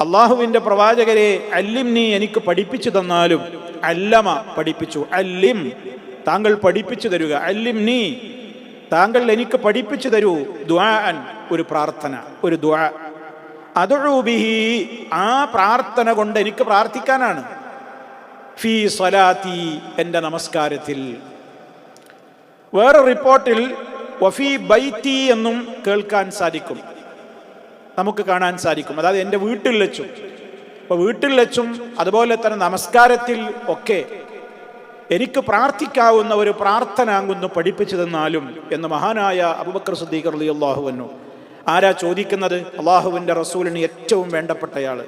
അള്ളാഹുവിൻ്റെ പ്രവാചകരെ അല്ലിംനി, എനിക്ക് പഠിപ്പിച്ചു തന്നാലും. അല്ലമ, പഠിപ്പിച്ചു. അല്ലിം, താങ്കൾ പഠിപ്പിച്ചു തരുക. അല്ലിംനി, താങ്കൾ എനിക്ക് പഠിപ്പിച്ചു തരൂ. ദുആഅൻ, ഒരു പ്രാർത്ഥന, ഒരു ദുആ. അദ്ഉ ബിഹി, ആ പ്രാർത്ഥന കൊണ്ട് എനിക്ക് പ്രാർത്ഥിക്കാനാണ്. ഫീ സ്വലാത്തി, എൻ്റെ നമസ്കാരത്തിൽ. വേറെ റിപ്പോർട്ടിൽ വഫീ ബൈത്തി എന്നും കേൾക്കാൻ സാധിക്കും, നമുക്ക് കാണാൻ സാധിക്കും. അതായത് എൻ്റെ വീട്ടിൽ വെച്ചും. അപ്പോൾ വീട്ടിൽ വെച്ചും അതുപോലെ തന്നെ നമസ്കാരത്തിൽ ഒക്കെ എനിക്ക് പ്രാർത്ഥിക്കാവുന്ന ഒരു പ്രാർത്ഥന അങ്ങൊന്ന് പഠിപ്പിച്ചു തന്നാലും എന്ന് മഹാനായ അബൂബക്കർ സിദ്ദീഖ് റളിയല്ലാഹു അൻഹു. ആരാ ചോദിക്കുന്നത്? അള്ളാഹുവിൻ്റെ റസൂലിന് ഏറ്റവും വേണ്ടപ്പെട്ടയാൾ.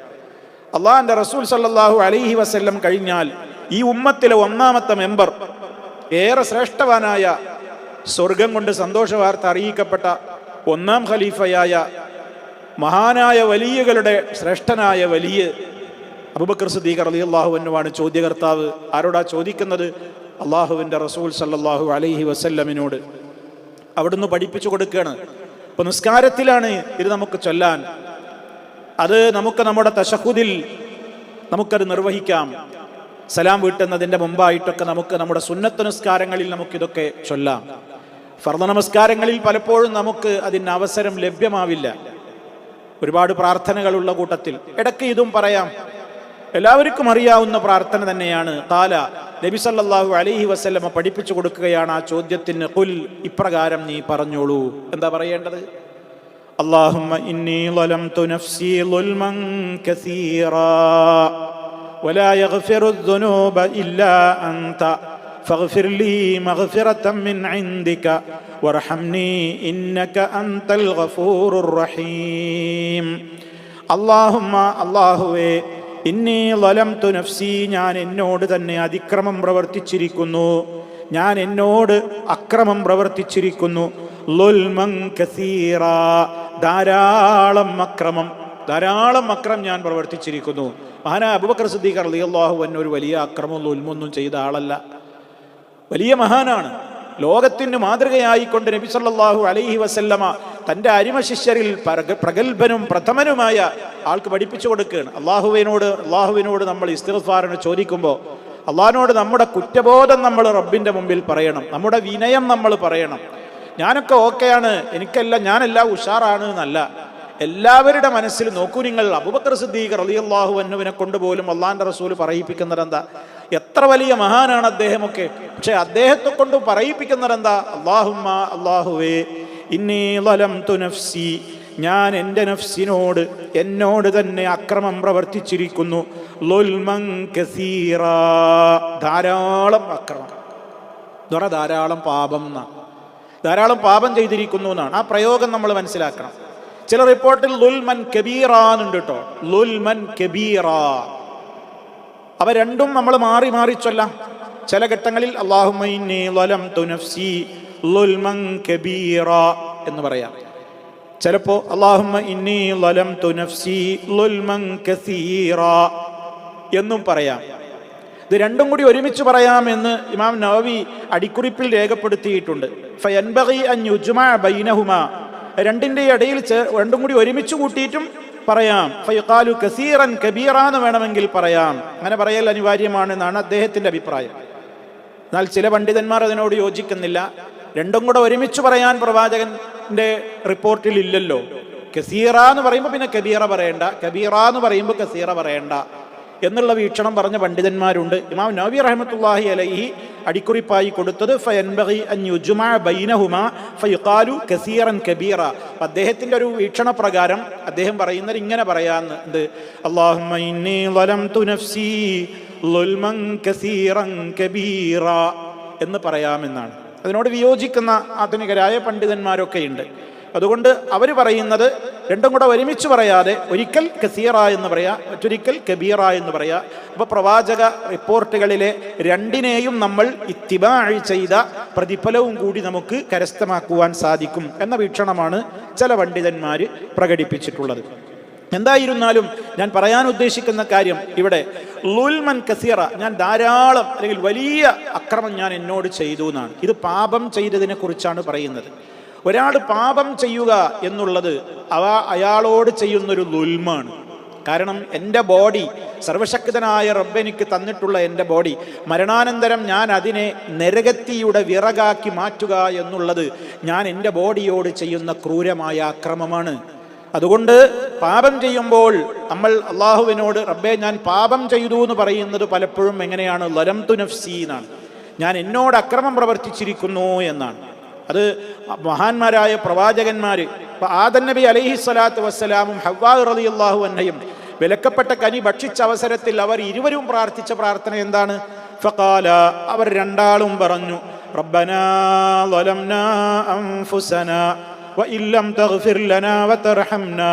അള്ളാഹിൻ്റെ റസൂൽ സല്ലല്ലാഹു അലൈഹി വസല്ലം കഴിഞ്ഞാൽ ഈ ഉമ്മത്തിലെ ഒന്നാമത്തെ മെമ്പർ, ഏറെ ശ്രേഷ്ഠവാനായ, സ്വർഗം കൊണ്ട് സന്തോഷ വാർത്ത അറിയിക്കപ്പെട്ട ഒന്നാം ഖലീഫയായ മഹാനായ വലിയകളുടെ ശ്രേഷ്ഠനായ വലിയ അബൂബക്കർ സിദ്ദീഖ് റളിയല്ലാഹു അൻഹുവാണ് ചോദ്യകർത്താവ്. ആരോടാ ചോദിക്കുന്നത്? അള്ളാഹുവിൻ്റെ റസൂൽ സല്ലല്ലാഹു അലൈഹി വസല്ലമിനോട്. അവിടുന്ന് പഠിപ്പിച്ചു കൊടുക്കുകയാണ്. അപ്പോൾ നിസ്കാരത്തിലാണ് ഇത് നമുക്ക് ചൊല്ലാൻ. അത് നമുക്ക് നമ്മുടെ തശഹുദിൽ നമുക്കത് നിർവഹിക്കാം. സലാം വീട്ടുന്നതിൻ്റെ മുമ്പായിട്ടൊക്കെ നമുക്ക് നമ്മുടെ സുന്നത്ത് നിസ്കാരങ്ങളിൽ നമുക്കിതൊക്കെ ചൊല്ലാം. ഫർദ് നമസ്കാരങ്ങളിൽ പലപ്പോഴും നമുക്ക് അതിന് അവസരം ലഭ്യമാവില്ല. ഒരുപാട് പ്രാർത്ഥനകളുള്ള കൂട്ടത്തിൽ ഇടയ്ക്ക് ഇതും പറയാം. എല്ലാവർക്കും അറിയാവുന്ന പ്രാർത്ഥന തന്നെയാണ്. ഖാല, നബി സല്ലല്ലാഹു അലൈഹി വസല്ലമ പഠിപ്പിച്ചു കൊടുക്കുകയാണ് ആ ചോദ്യത്തിന്. ഖുൽ, ഇപ്രകാരം നീ പറഞ്ഞോളൂ. എന്താ പറയേണ്ടത്? അല്ലാഹുമ്മ ഇന്നി ളലംതു നഫ്സി ളുൽമൻ കസീറാ വലാ യഗ്ഫിറു ദുനൂബ ഇല്ലാ അൻത ഫഗ്ഫിർ ലീ മഗ്ഫിറതൻ മിൻ ഇൻദിക വർഹംനി ഇന്നക അൻതൽ ഗഫൂറുർ റഹീം. അല്ലാഹുമ്മ, അല്ലാഹുവേ, ഇന്നി ളലംതു നഫ്സി, ഞാൻ എന്നോട് തന്നെ അതിക്രമം പ്രവർത്തിച്ചിരിക്കുന്നു, ഞാൻ എന്നോട് അക്രമം പ്രവർത്തിച്ചിരിക്കുന്നു. ളുൽമൻ കസീറാ, ധാരാളം അക്രമം ഞാൻ പ്രവർത്തിച്ചിരിക്കുന്നു. മഹാനായ അബൂബക്കർ സിദ്ദീഖ് റളിയല്ലാഹു അൻഹു ഒരു വലിയ അക്രമം ഉൽമൊന്നും ചെയ്ത ആളല്ല, വലിയ മഹാനാണ്. ലോകത്തിന് മാതൃകയായിക്കൊണ്ട് നബി സല്ലല്ലാഹു അലൈഹി വസല്ലമ തൻ്റെ അരിമ ശിഷ്യരിൽ പ്രഗത്ഭനും പ്രഥമനുമായ ആൾക്ക് പഠിപ്പിച്ചു കൊടുക്കുകയാണ്. അള്ളാഹുവിനോട് നമ്മൾ ഇസ്തിഗ്ഫാറിന് ചോദിക്കുമ്പോൾ അള്ളാഹിനോട് നമ്മുടെ കുറ്റബോധം നമ്മൾ റബ്ബിൻ്റെ മുമ്പിൽ പറയണം, നമ്മുടെ വിനയം നമ്മൾ പറയണം. ഞാനൊക്കെ ഓക്കെയാണ്, ഞാനെല്ലാം ഉഷാറാണ് എന്നല്ല. എല്ലാവരുടെ മനസ്സിൽ നോക്കൂ നിങ്ങൾ, അബൂബക്കർ സിദ്ദീഖ് റളിയല്ലാഹു അൻഹുവിനെ കൊണ്ടുപോലും അള്ളാഹിൻ്റെ റസൂൽ പറയിപ്പിക്കുന്നത് എന്താ? എത്ര വലിയ മഹാനാണ് അദ്ദേഹമൊക്കെ, പക്ഷെ അദ്ദേഹത്തെ കൊണ്ട് പറയിപ്പിക്കുന്നത് എന്താ? അല്ലാഹുമ്മ, അല്ലാഹുവേ, ഇന്നി ളലംതു നഫ്സി, ഞാൻ എൻ്റെ നഫ്സിനോട് എന്നോട് തന്നെ അക്രമം പ്രവർത്തിച്ചിരിക്കുന്നു. ളുൽമൻ കസീറാ, ധാരാളം അക്രമം, ധാരാളം പാപം എന്നാണ്, ധാരാളം പാപം ചെയ്തിരിക്കുന്നു എന്നാണ് ആ പ്രയോഗം നമ്മൾ മനസ്സിലാക്കണം. ചില റിപ്പോർട്ടിൽ ളുൽമൻ കബീറാ എന്നുണ്ട് കേട്ടോ, ളുൽമൻ കബീറാ. അവ രണ്ടും നമ്മൾ മാറി മാറി ചൊല്ലാം. ചില ഘട്ടങ്ങളിൽ അല്ലാഹുമ്മ ഇന്നി ളലംതു നഫ്സി ളുൽമൻ കബീറാ എന്ന് പറയാം. ചിലപ്പോൾ അല്ലാഹുമ്മ ഇന്നി ളലംതു നഫ്സി ളുൽമൻ കസീറാ എന്നും പറയാം. ഇത് രണ്ടും കൂടി ഒരുമിച്ച് പറയാമെന്ന് ഇമാം നവവി അടിക്കുറിപ്പിൽ രേഖപ്പെടുത്തിയിട്ടുണ്ട്. ഫയൻബഗി അൻ യുജ്മഅ ബൈനഹുമാ, രണ്ടിൻ്റെ ഇടയിൽ രണ്ടും കൂടി ഒരുമിച്ച് കൂട്ടിയിട്ടും പറയാം. ഫയഖാലു കസീറൻ കബീറ എന്ന് വേണമെങ്കിൽ പറയാം. അങ്ങനെ പറയൽ അനിവാര്യമാണ് എന്നാണ് അദ്ദേഹത്തിൻ്റെ അഭിപ്രായം. എന്നാൽ ചില പണ്ഡിതന്മാർ അതിനോട് യോജിക്കുന്നില്ല. രണ്ടും കൂടെ ഒരുമിച്ച് പറയാൻ പ്രവാചകന്റെ റിപ്പോർട്ടിൽ ഇല്ലല്ലോ. കസീറ എന്ന് പറയുമ്പോൾ പിന്നെ കബീറ പറയണ്ട, കബീറ എന്ന് പറയുമ്പോൾ കസീറ പറയണ്ട എന്നുള്ള വീക്ഷണം പറഞ്ഞ പണ്ഡിതന്മാരുണ്ട്. ഇമാം നവവി റഹ്മത്തുള്ളാഹി അലൈഹി അടിക്കുറിപ്പായി കൊടുത്തത് ഫയൻബഗി അൻ യുജ്മഅ ബൈനഹുമാ ഫയഖാലു കസീറൻ കബീറ. അദ്ദേഹത്തിൻ്റെ ഒരു വീക്ഷണ പ്രകാരം അദ്ദേഹം പറയുന്നത് ഇങ്ങനെ പറയാന്ന്, അല്ലാഹുമ്മ ഇന്നി ളലംതു നഫ്സി ളുൽമൻ കസീറൻ കബീറ എന്ന് പറയാമെന്നാണ്. അതിനോട് വിയോജിക്കുന്ന ആധുനികരായ പണ്ഡിതന്മാരൊക്കെ ഉണ്ട്. അതുകൊണ്ട് അവർ പറയുന്നത് രണ്ടും കൂടെ ഒരുമിച്ച് പറയാതെ ഒരിക്കൽ കസീറ എന്ന് പറയാ, മറ്റൊരിക്കൽ കബീറ എന്ന് പറയാ. അപ്പോൾ പ്രവാചക റിപ്പോർട്ടുകളിലെ രണ്ടിനെയും നമ്മൾ ഇത്തിബാഅ് ചെയ്ത പ്രതിഫലവും കൂടി നമുക്ക് കരസ്ഥമാക്കുവാൻ സാധിക്കും എന്ന വീക്ഷണമാണ് ചില പണ്ഡിതന്മാർ പ്രകടിപ്പിച്ചിട്ടുള്ളത്. എന്തായിരുന്നാലും ഞാൻ പറയാൻ ഉദ്ദേശിക്കുന്ന കാര്യം ഇവിടെ ളുൽമൻ കസീറ, ഞാൻ ധാരാളം അല്ലെങ്കിൽ വലിയ അക്രമം ഞാൻ എന്നോട് ചെയ്തു എന്നാണ്. ഇത് പാപം ചെയ്തതിനെ കുറിച്ചാണ് പറയുന്നത്. ഒരാൾ പാപം ചെയ്യുക എന്നുള്ളത് അയാളോട് ചെയ്യുന്നൊരു ളുൽമാണ്. കാരണം എൻ്റെ ബോഡി സർവശക്തനായ റബ്ബ് എനിക്ക് തന്നിട്ടുള്ള എൻ്റെ ബോഡി മരണാനന്തരം ഞാൻ അതിനെ നരകത്തിയുടെ വിറകാക്കി മാറ്റുക എന്നുള്ളത് ഞാൻ എൻ്റെ ബോഡിയോട് ചെയ്യുന്ന ക്രൂരമായ അക്രമമാണ്. അതുകൊണ്ട് പാപം ചെയ്യുമ്പോൾ നമ്മൾ അള്ളാഹുവിനോട് റബ്ബേ ഞാൻ പാപം ചെയ്തു എന്ന് പറയുന്നത് പലപ്പോഴും എങ്ങനെയാണ്? ലലംതു നഫ്സി എന്നാണ്, ഞാൻ എന്നോട് അക്രമം പ്രവർത്തിച്ചിരിക്കുന്നു എന്നാണ്. അത് മഹാന്മാരായ പ്രവാചകന്മാർ, ആദം നബി അലൈഹി സ്വലാത്തു വസ്സലാമും ഹവ്വാ റളിയല്ലാഹു അൻഹയും വിലക്കപ്പെട്ട കനി ഭക്ഷിച്ച അവസരത്തിൽ അവർ ഇരുവരും പ്രാർത്ഥിച്ച പ്രാർത്ഥന എന്താണ്? ഫഖാല, അവർ രണ്ടാളും പറഞ്ഞു, റബ്ബനാ ളലംനാ അൻഫുസനാ വഇൻ ലം തഗ്ഫിർ ലനാ വതർഹംനാ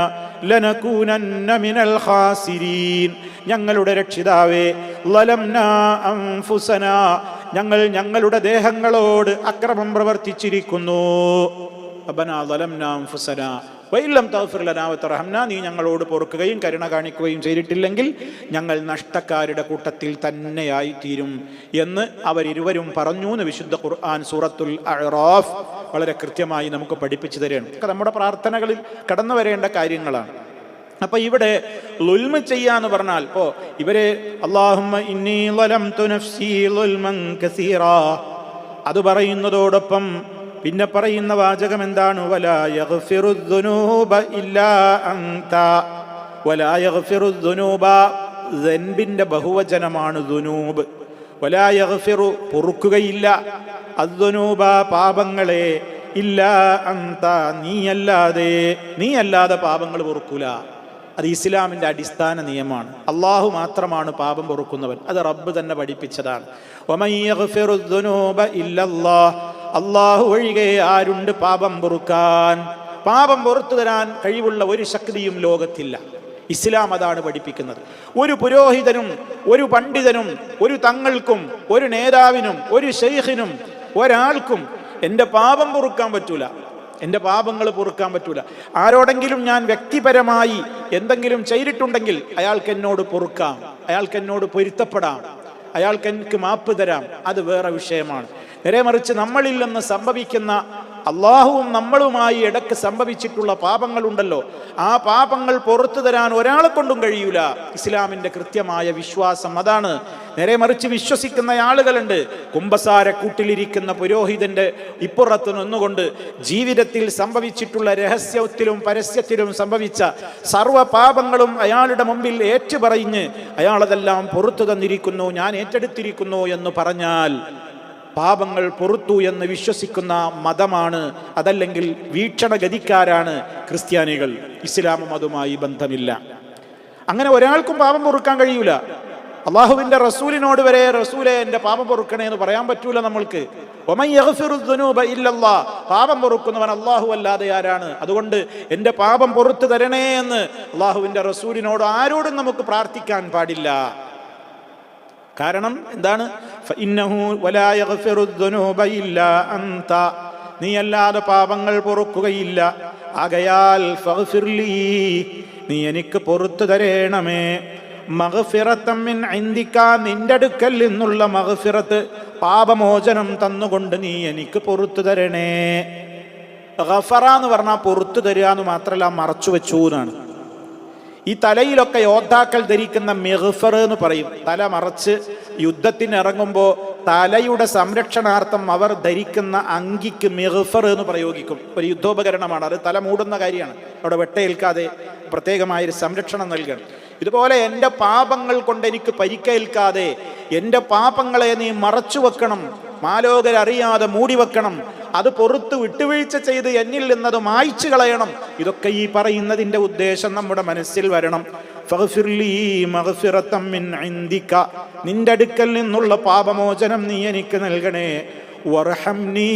ലനകൂനന്ന മിനൽ ഖാസിരീൻ. ഞങ്ങളുടെ രക്ഷിതാവേ, ളലംനാ അൻഫുസനാ, ഞങ്ങൾ ഞങ്ങളുടെ ദേഹങ്ങളോട് അക്രമം പ്രവർത്തിച്ചിരിക്കുന്നു. റബ്ബനാ ളലംനാ അൻഫുസനാ വഇൻ ലം തഗ്ഫിർ ലനാ വതർഹംനാ, നീ ഞങ്ങളോട് പൊറുക്കുകയും കരുണ കാണിക്കുകയും ചെയ്തിട്ടില്ലെങ്കിൽ ഞങ്ങൾ നഷ്ടക്കാരുടെ കൂട്ടത്തിൽ തന്നെയായി തീരും എന്ന് അവരിരുവരും പറഞ്ഞു എന്ന് വിശുദ്ധ ഖുർആൻ സൂറത്തുൽ അഅറാഫ് വളരെ കൃത്യമായി നമുക്ക് പഠിപ്പിച്ചു തരികയാണ്. ഒക്കെ നമ്മുടെ പ്രാർത്ഥനകളിൽ കടന്നു വരേണ്ട കാര്യങ്ങളാണ്. അപ്പൊ ഇവിടെ ളുൽമ ചെയ്യാന്ന് പറഞ്ഞാൽ ഇവരെ അല്ലാഹുമ്മ ഇന്നി ളലംതു നഫ്സി ളുൽമൻ കസീറാ, അത് പറയുന്നതോടൊപ്പം പിന്നെ പറയുന്ന വാചകം എന്താണ്? വലാ യഗ്ഫിറുദ്ദുനൂബ ഇല്ലാ അൻത. വലാ യഗ്ഫിറുദ്ദുനൂബ, ദൻബിന്റെ ബഹുവചനമാണ് ദുനൂബ്. വലാ യഗ്ഫിറു, പൊറുക്കുകയില്ല, അദ്ദുനൂബ, പാപങ്ങളെ, ഇല്ലാ അൻത, നീയല്ലാതെ പാപങ്ങൾ പൊറുക്കൂല. അത് ഇസ്ലാമിന്റെ അടിസ്ഥാന നിയമമാണ്. അള്ളാഹു മാത്രമാണ് പാപം പൊറുക്കുന്നവൻ. അത് റബ്ബ് തന്നെ പഠിപ്പിച്ചതാണ്. വമൻ യഗ്ഫിറുദ്ദുനൂബ ഇല്ലല്ലാഹ്, അള്ളാഹു ഒഴികെ ആരുണ്ട് പാപം പൊറുക്കാൻ? പാപം പൊറുത്തു തരാൻ കഴിവുള്ള ഒരു ശക്തിയും ലോകത്തില്ല. ഇസ്ലാം അതാണ് പഠിപ്പിക്കുന്നത്. ഒരു പുരോഹിതനും ഒരു പണ്ഡിതനും ഒരു തങ്ങൾക്കും ഒരു നേതാവിനും ഒരു ശൈഖിനും ഒരാൾക്കും എൻ്റെ പാപം പൊറുക്കാൻ പറ്റൂല, എൻ്റെ പാപങ്ങൾ പൊറുക്കാൻ പറ്റൂല. ആരോടെങ്കിലും ഞാൻ വ്യക്തിപരമായി എന്തെങ്കിലും ചെയ്തിട്ടുണ്ടെങ്കിൽ അയാൾക്ക് എന്നോട് പൊറുക്കാം, അയാൾക്ക് എന്നോട് പൊരുത്തപ്പെടാം, അയാൾക്ക് എനിക്ക് മാപ്പ് തരാം, അത് വേറെ വിഷയമാണ്. നേരെ മറിച്ച് നമ്മളിൽ നിന്ന് സംഭവിക്കുന്ന, അള്ളാഹുവും നമ്മളുമായി ഇടയ്ക്ക് സംഭവിച്ചിട്ടുള്ള പാപങ്ങളുണ്ടല്ലോ, ആ പാപങ്ങൾ പുറത്തു തരാൻ ഒരാളെ കൊണ്ടും കഴിയൂല. ഇസ്ലാമിന്റെ കൃത്യമായ വിശ്വാസം അതാണ്. നേരെ മറിച്ച് വിശ്വസിക്കുന്ന ആളുകളുണ്ട്, കുമ്പസാര കൂട്ടിലിരിക്കുന്ന പുരോഹിതന്റെ ഇപ്പുറത്ത് നിന്നുകൊണ്ട് ജീവിതത്തിൽ സംഭവിച്ചിട്ടുള്ള രഹസ്യത്തിലും പരസ്യത്തിലും സംഭവിച്ച സർവ്വ പാപങ്ങളും അയാളുടെ മുമ്പിൽ ഏറ്റുപറഞ്ഞ് അയാളതെല്ലാം പുറത്തു തന്നിരിക്കുന്നു, ഞാൻ ഏറ്റെടുത്തിരിക്കുന്നു എന്ന് പറഞ്ഞാൽ പാപങ്ങൾ പൊറുത്തു എന്ന് വിശ്വസിക്കുന്ന മതമാണ്, അതല്ലെങ്കിൽ വീക്ഷണഗതിക്കാരാണ് ക്രിസ്ത്യാനികൾ. ഇസ്ലാമും അതുമായി ബന്ധമില്ല. അങ്ങനെ ഒരാൾക്കും പാപം പൊറുക്കാൻ കഴിയൂല. അള്ളാഹുവിന്റെ റസൂലിനോട് വരെ റസൂലെ എൻ്റെ പാപം പൊറുക്കണേ എന്ന് പറയാൻ പറ്റൂല നമ്മൾക്ക്. വമൻ യഗ്ഫിറുദ്ദുനൂബ ഇല്ലല്ലാഹ്, പാപം പൊറുക്കുന്നവൻ അള്ളാഹു അല്ലാതെ ആരാണ്? അതുകൊണ്ട് എൻ്റെ പാപം പൊറുത്തു തരണേ എന്ന് അള്ളാഹുവിന്റെ റസൂലിനോട് ആരോടും നമുക്ക് പ്രാർത്ഥിക്കാൻ പാടില്ല. കാരണം എന്താണ്? ഫഇന്നഹു വലാ യഗ്ഫിറുദ്ദുനൂബ ഇല്ലാ അൻത, നീയല്ലാതെ പാപങ്ങൾ പൊറുക്കുകയില്ല. ആകയാൽ ഫഗ്ഫിർലീ, നീ എനിക്ക് പൊറുത്തു തരേണമേ. മഗ്ഫിറത്തൻ മിൻ ഇൻദിക, നിന്റെ അടുക്കൽ നിന്നുള്ള മഗ്ഫിറത്ത്, പാപമോചനം തന്നുകൊണ്ട് നീ എനിക്ക് പൊറുത്തു തരണേ. ഗഫറ എന്ന് പറഞ്ഞാൽ പൊറുത്തു തരിക എന്ന് മാത്രമല്ല, മറച്ചു വെച്ചു എന്നാണ്. ഈ തലയിലൊക്കെ യോദ്ധാക്കൾ ധരിക്കുന്ന മിഗ്ഫർ എന്ന് പറയും. തല മറച്ച് യുദ്ധത്തിന് ഇറങ്ങുമ്പോൾ തലയുടെ സംരക്ഷണാർത്ഥം അവർ ധരിക്കുന്ന അങ്കിക്ക് മിഗ്ഫർ എന്ന് പ്രയോഗിക്കും. ഒരു യുദ്ധോപകരണമാണ് അത്, തല മൂടുന്ന കാര്യമാണ്. അവിടെ വെട്ടയേൽക്കാതെ പ്രത്യേകമായൊരു സംരക്ഷണം നൽകണം. ഇതുപോലെ എൻ്റെ പാപങ്ങൾ കൊണ്ട് എനിക്ക് പരിക്കേൽക്കാതെ എൻ്റെ പാപങ്ങളെ നീ മറച്ചു വെക്കണം, മാലോകരറിയാതെ മൂടി വെക്കണം, അത് പുറത്ത് വിട്ടുവീഴ്ച ചെയ്ത് എന്നിൽ നിന്നത് മായ്ച്ചു കളയണം. ഇതൊക്കെ ഈ പറയുന്നതിൻ്റെ ഉദ്ദേശം നമ്മുടെ മനസ്സിൽ വരണം. ഫഗ്ഫിർലീ മഗ്ഫിറത്തൻ മിൻ ഇൻദിക, നിന്റെ അടുക്കൽ നിന്നുള്ള പാപമോചനം നീ എനിക്ക് നൽകണേ. വർഹംനീ,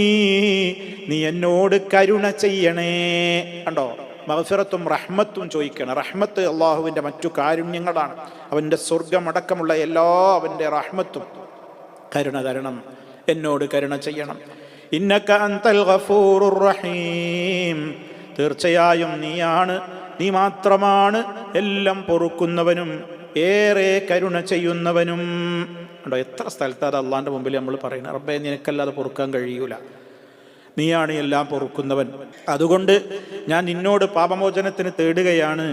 നീ എന്നോട് കരുണ ചെയ്യണേ. കണ്ടോ, മഗ്ഫിറത്തും റഹ്മത്തും ചോദിക്കണം. റഹ്മത്ത് അള്ളാഹുവിൻ്റെ മറ്റു കാരുണ്യങ്ങളാണ്. അവൻ്റെ സ്വർഗമടക്കമുള്ള എല്ലാ അവൻ്റെ റഹ്മത്തും. കരുണ തരണം, എന്നോട് കരുണ ചെയ്യണം. ഇന്നക അൻതൽ ഗഫൂറുർ റഹീം, തീർച്ചയായും നീ മാത്രമാണ് എല്ലാം പൊറുക്കുന്നവനും ഏറെ കരുണ ചെയ്യുന്നവനും. ഉണ്ടോ, എത്ര സ്ഥലത്ത് അത് അള്ളാൻ്റെ മുമ്പിൽ നമ്മൾ പറയുന്നത്, റബ്ബേ നിനക്കല്ലാതെ പൊറുക്കാൻ കഴിയൂല, നീയാണ് എല്ലാം പൊറുക്കുന്നവൻ. അതുകൊണ്ട് ഞാൻ നിന്നോട് പാപമോചനത്തിന് തേടുകയാണ്.